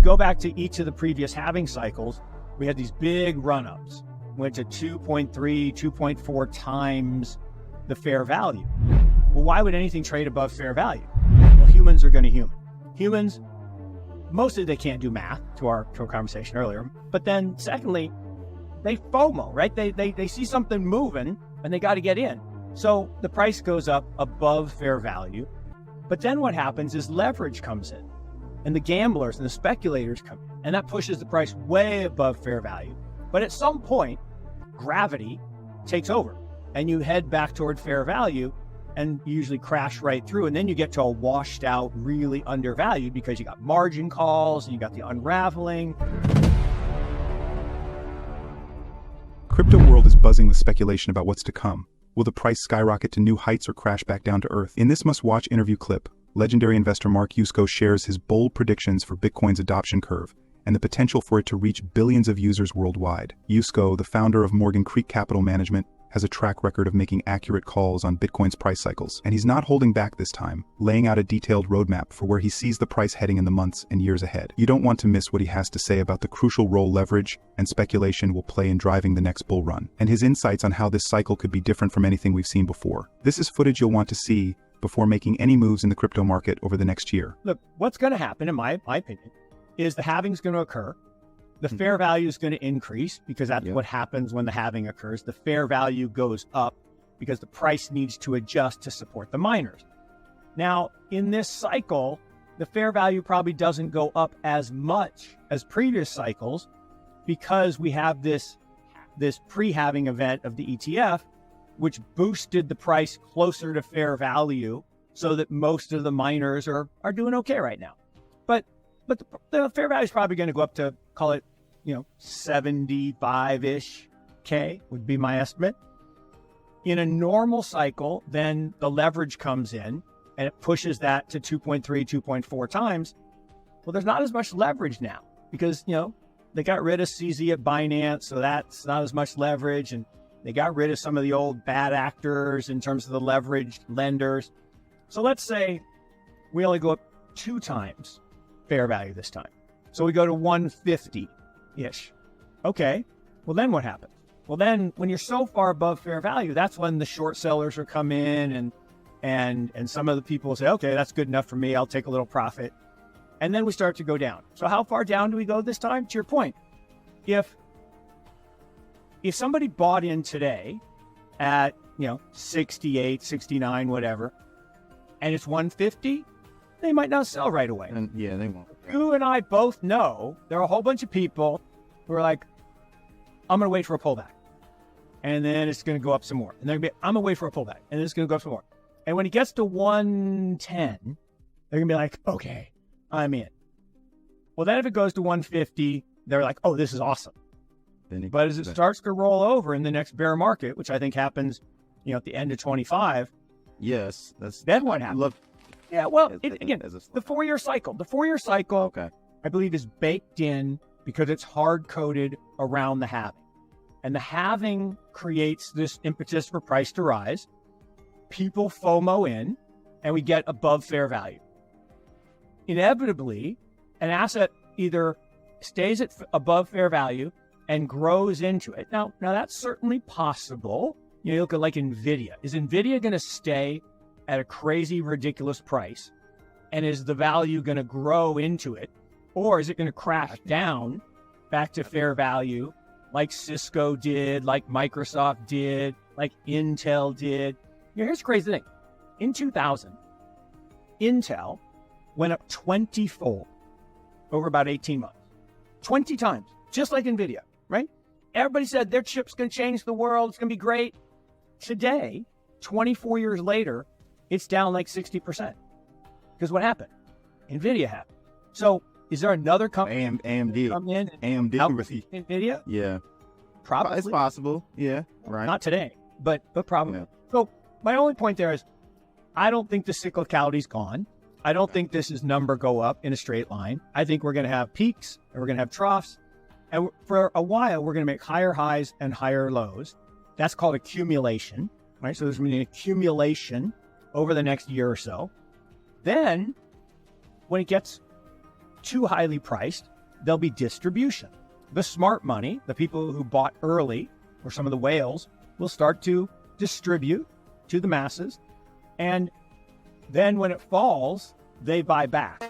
go back to each of the previous halving cycles, we had these big run-ups, went to 2.3, 2.4 times the fair value. Well, why would anything trade above fair value? Well, humans are going to human. Humans, mostly they can't do math, to our conversation earlier. But then secondly, they FOMO, right? They see something moving and they got to get in. So the price goes up above fair value. But then what happens is leverage comes in and the gamblers and the speculators come in, and that pushes the price way above fair value. But at some point, gravity takes over and you head back toward fair value and you usually crash right through. And then you get to a washed out, really undervalued because you got margin calls and you got the unraveling. Crypto world is buzzing with speculation about what's to come. Will the price skyrocket to new heights or crash back down to earth? In this must-watch interview clip, legendary investor Mark Yusko shares his bold predictions for Bitcoin's adoption curve and the potential for it to reach billions of users worldwide. Yusko, the founder of Morgan Creek Capital Management, has a track record of making accurate calls on Bitcoin's price cycles, and he's not holding back this time, laying out a detailed roadmap for where he sees the price heading in the months and years ahead. You don't want to miss what he has to say about the crucial role leverage and speculation will play in driving the next bull run, and his insights on how this cycle could be different from anything we've seen before. This is footage you'll want to see before making any moves in the crypto market over the next year. Look, what's going to happen, in my opinion, is the halving is going to occur. The fair value is going to increase because that's what happens when the halving occurs. The fair value goes up because the price needs to adjust to support the miners. Now, in this cycle, the fair value probably doesn't go up as much as previous cycles because we have this pre-halving event of the ETF, which boosted the price closer to fair value so that most of the miners are doing okay right now. But the fair value is probably going to go up to, call it, 75-ish K would be my estimate. In a normal cycle, then the leverage comes in and it pushes that to 2.3, 2.4 times. Well, there's not as much leverage now because, they got rid of CZ at Binance, so that's not as much leverage. And they got rid of some of the old bad actors in terms of the leveraged lenders. So let's say we only go up 2 times fair value this time. So we go to 150-ish. Okay, well then what happens? Well then, when you're so far above fair value, that's when the short sellers are come in and some of the people will say, okay, that's good enough for me. I'll take a little profit. And then we start to go down. So how far down do we go this time? To your point, if somebody bought in today at, 68, 69, whatever, and it's 150, they might not sell right away. And yeah, they won't. You and I both know there are a whole bunch of people who are like, I'm going to wait for a pullback. And then it's going to go up some more. And they're going to be, I'm going to wait for a pullback. And then it's going to go up some more. And when it gets to 110, they're going to be like, okay, I'm in. Well, then if it goes to 150, they're like, oh, this is awesome. But as it starts to roll over in the next bear market, which I think happens, at the end of 25. Yes. Then what happens? Yeah, well, again, the 4-year cycle. The 4-year cycle, okay, I believe, is baked in because it's hard-coded around the halving. And the halving creates this impetus for price to rise. People FOMO in, and we get above fair value. Inevitably, an asset either stays at above fair value and grows into it. Now that's certainly possible. You look at like NVIDIA. Is NVIDIA going to stay at a crazy, ridiculous price? And is the value going to grow into it? Or is it going to crash down back to fair value like Cisco did, like Microsoft did, like Intel did? Here's the crazy thing. In 2000, Intel went up 20-fold over about 18 months. 20 times, just like NVIDIA, right? Everybody said their chip's going to change the world. It's going to be great. Today, 24 years later, it's down like 60%. Because what happened? NVIDIA happened. So is there another company AMD come in AMD help NVIDIA? Yeah. Probably. It's possible. Yeah. Right. Not today, but probably. Yeah. So my only point there is I don't think the cyclicality's gone. I don't think this is number go up in a straight line. I think we're going to have peaks and we're going to have troughs. And for a while, we're going to make higher highs and higher lows. That's called accumulation, right? So there's going to be an accumulation over the next year or so. Then when it gets too highly priced, there'll be distribution. The smart money, the people who bought early, or some of the whales, will start to distribute to the masses. And then when it falls, they buy back.